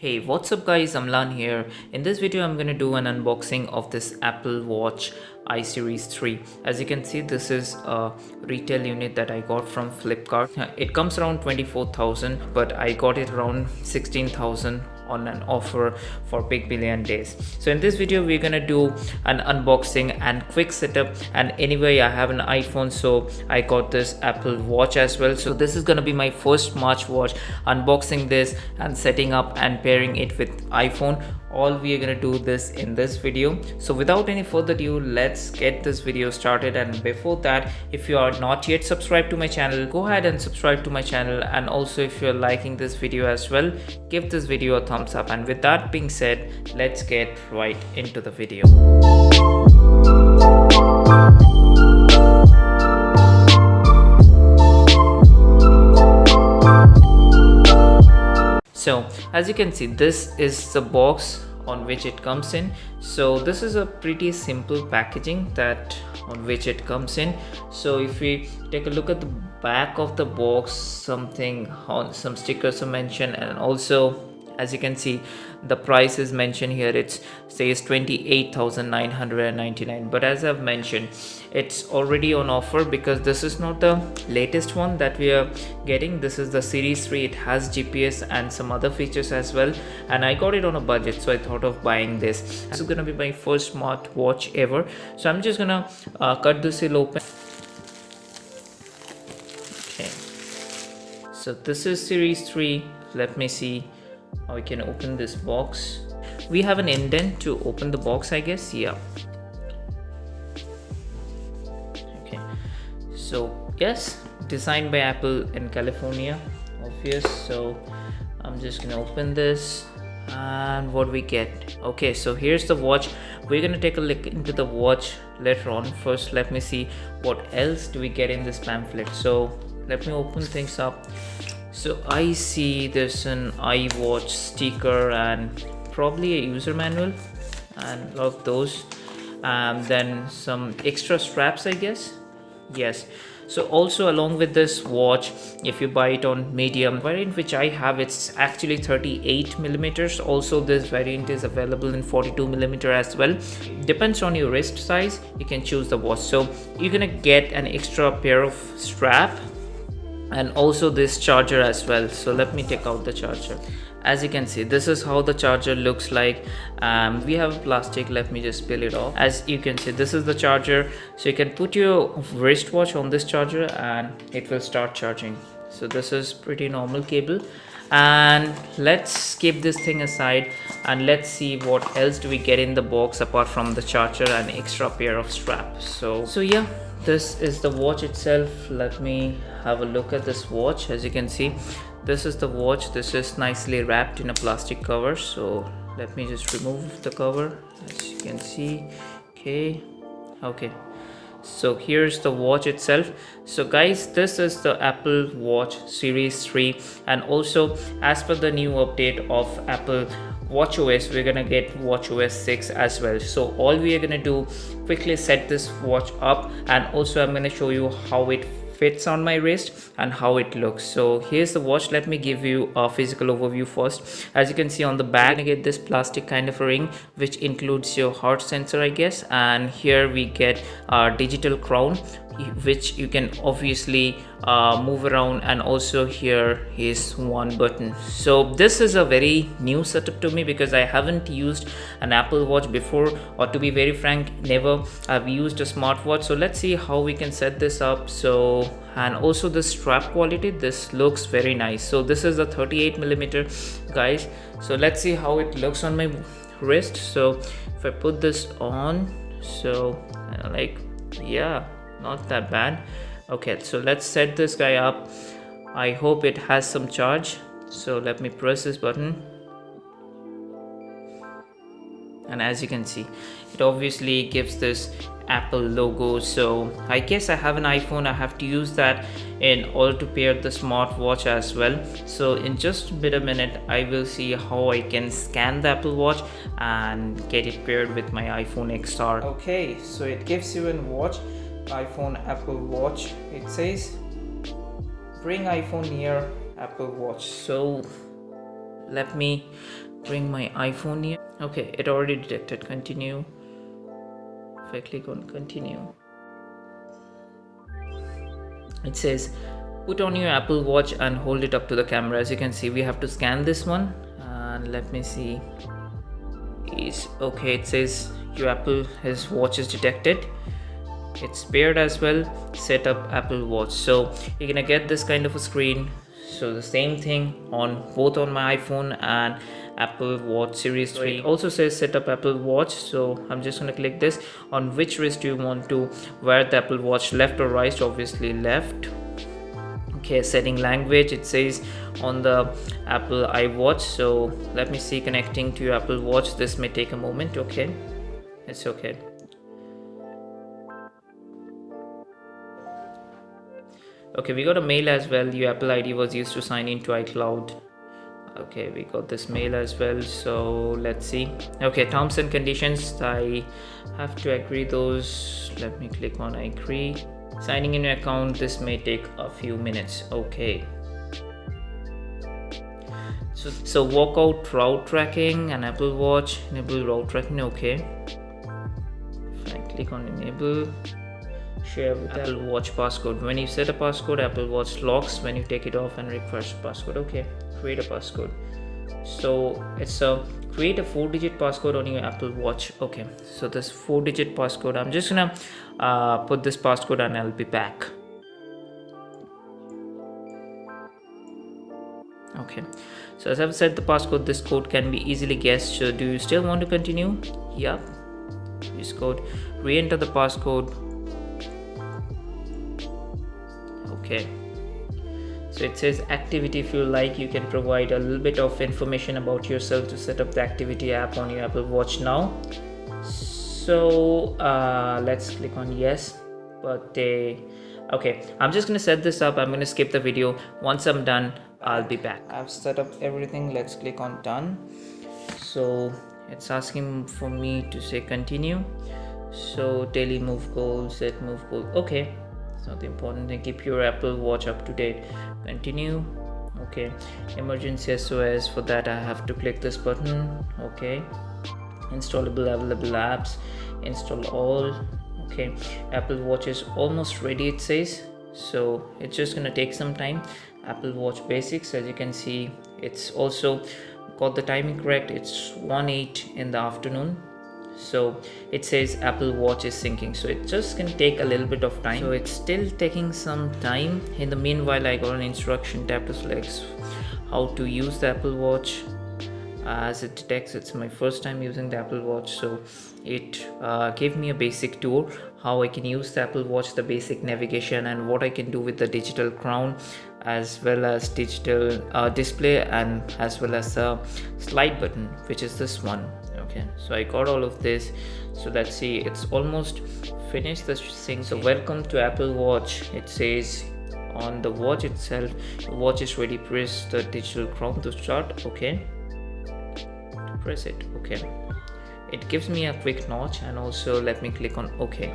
Hey, what's up guys, Amlan here. In this video I'm gonna do an unboxing of this Apple Watch I Series 3. As you can see, this is a retail unit that I got from Flipkart. It comes around 24,000, but I got it around 16,000 on an offer for Big Billion Days. So in this video we're gonna do an unboxing and quick setup, and anyway I have an iPhone, so I got this Apple Watch as well. So this is gonna be my first smartwatch, unboxing this and setting up and pairing it with iPhone. All we are gonna do this in this video. So without any further ado, let's get this video started. And before that, if you are not yet subscribed to my channel, go ahead and subscribe to my channel. And also, if you're liking this video as well, give this video a thumbs up. And with that being said, let's get right into the video. So as you can see, this is the box on which it comes in. So this is a pretty simple packaging that on which it comes in. So if we take a look at the back of the box, something on some stickers are mentioned, and also as you can see the price is mentioned here. It says 28,999, but as I've mentioned, it's already on offer because this is not the latest one that we are getting. This is the Series 3. It has GPS and some other features as well, and I got it on a budget, so I thought of buying this. This is gonna be my first smartwatch ever, so I'm just gonna cut the seal open. Okay, so this is Series 3. Let me see how we can open this box. We have an indent to open the box, I guess. Yeah. Okay, so yes, designed by Apple in California, obvious. So I'm just gonna open this, and what we get. Okay, so here's the watch. We're gonna take a look into the watch later on. First, let me see what else do we get in this pamphlet. So let me open things up. So I see there's an iWatch sticker and probably a user manual and a lot of those, then some extra straps, I guess. Yes, so also along with this watch, if you buy it on medium variant, which I have, it's actually 38 millimeters. Also this variant is available in 42 millimeter as well. Depends on your wrist size, you can choose the watch. So you're gonna get an extra pair of strap and also this charger as well. So let me take out the charger. As you can see, this is how the charger looks like. We have plastic, let me just peel it off. As you can see, this is the charger, so you can put your wristwatch on this charger and it will start charging. So this is pretty normal cable, and let's keep this thing aside and let's see what else do we get in the box apart from the charger and extra pair of straps. So yeah, this is the watch itself. Let me have a look at this watch. As you can see, this is the watch. This is nicely wrapped in a plastic cover, so let me just remove the cover. As you can see, okay, so here's the watch itself. So guys, this is the Apple Watch Series 3, and also as per the new update of Apple WatchOS, we're gonna get WatchOS 6 as well. So all we are gonna do, quickly set this watch up, and also I'm gonna show you how it fits on my wrist and how it looks. So here's the watch. Let me give you a physical overview first. As you can see on the back, you get this plastic kind of a ring which includes your heart sensor, I guess, and here we get a digital crown which you can obviously move around, and also here is one button. So this is a very new setup to me because I haven't used an Apple Watch before, or to be very frank, never have used a smartwatch. So let's see how we can set this up. So, and also the strap quality, this looks very nice. So this is a 38 millimeter, guys. So let's see how it looks on my wrist. So if I put this on, so like, yeah, not that bad. Okay, so let's set this guy up. I hope it has some charge. So let me press this button, and as you can see, it obviously gives this Apple logo. So I guess I have an iPhone, I have to use that in order to pair the smartwatch as well. So in just a bit a minute, I will see how I can scan the Apple Watch and get it paired with my iPhone XR. Okay, so it gives you a watch, iPhone Apple Watch. It says bring iPhone near Apple Watch. So Let me bring my iPhone here. Okay, it already detected. Continue. If I click on continue, it says put on your Apple Watch and hold it up to the camera. As you can see, we have to scan this one, and let me see. Is okay. It says your his watch is detected. It's paired as well. Set up Apple Watch. So you're gonna get this kind of a screen. So the same thing on both on my iPhone and Apple Watch Series 3. It also says set up Apple Watch. So I'm just gonna click this. On which wrist do you want to wear the Apple Watch, left or right? Obviously left. Okay, setting language, it says on the Apple iWatch. So let me see, connecting to your Apple Watch. This may take a moment. Okay, it's okay. Okay, we got a mail as well. Your Apple ID was used to sign into iCloud. Okay, we got this mail as well. So let's see. Okay, terms and conditions, I have to agree those. Let me click on agree. Signing in your account, this may take a few minutes. Okay, so walkout route tracking and Apple Watch, enable route tracking. Okay, if I click on enable, share with Apple Watch passcode. When you set a passcode, Apple Watch locks. When you take it off and refresh passcode. Okay, create a passcode. So it's a create a 4-digit passcode on your Apple Watch. Okay, so this 4-digit passcode, I'm just gonna put this passcode and I'll be back. Okay, so as I've said the passcode, this code can be easily guessed. So do you still want to continue? Yep, this code, re-enter the passcode. Okay, so it says activity. If you like, you can provide a little bit of information about yourself to set up the activity app on your Apple Watch now. So let's click on yes. Birthday. Okay, I'm just gonna set this up. I'm gonna skip the video. Once I'm done, I'll be back. I've set up everything. Let's click on done. So it's asking for me to say continue. So daily move goal, set move goal. Okay, it's not the important thing. Keep your Apple Watch up to date. Continue. Okay, emergency SOS. For that I have to click this button. Okay, installable available apps, install all. Okay, Apple Watch is almost ready, it says. So it's just gonna take some time. Apple Watch basics, as you can see, it's also got the timing correct. It's 1:08 in the afternoon. So it says Apple Watch is syncing, so it's just gonna take a little bit of time. So it's still taking some time. In the meanwhile, I got an instruction, tap to select how to use the Apple Watch. As it detects it's my first time using the Apple Watch, so it gave me a basic tour how I can use the Apple Watch, the basic navigation, and what I can do with the digital crown, as well as digital display, and as well as the slide button, which is this one. Okay, so I got all of this. So let's see, it's almost finished the thing. So welcome to Apple Watch, it says on the watch itself. The watch is ready. Press the digital crown to start. Okay, press it. Okay, it gives me a quick notch, and also let me click on OK.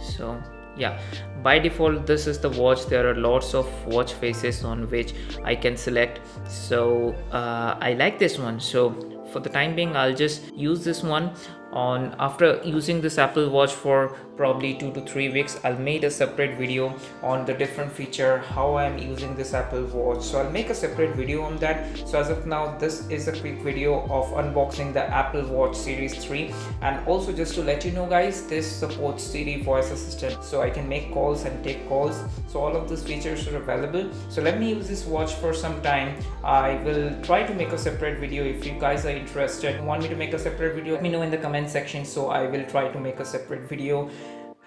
So yeah, by default this is the watch. There are lots of watch faces on which I can select. So I like this one, so for the time being I'll just use this one. On after using this Apple Watch for probably 2 to 3 weeks, I'll make a separate video on the different feature, how I'm using this Apple Watch. So I'll make a separate video on that. So as of now, this is a quick video of unboxing the Apple Watch Series 3. And also just to let you know guys, this supports Siri voice assistant, so I can make calls and take calls. So all of these features are available. So let me use this watch for some time. I will try to make a separate video. If you guys are interested, want me to make a separate video, let me know in the comment section. So I will try to make a separate video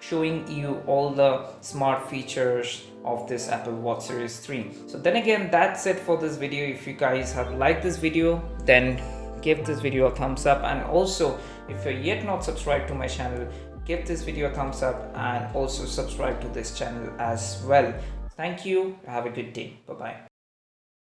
showing you all the smart features of this Apple Watch Series 3. So then again, that's it for this video. If you guys have liked this video, then give this video a thumbs up, and also if you're yet not subscribed to my channel, give this video a thumbs up and also subscribe to this channel as well. Thank you. Have a good day. Bye bye.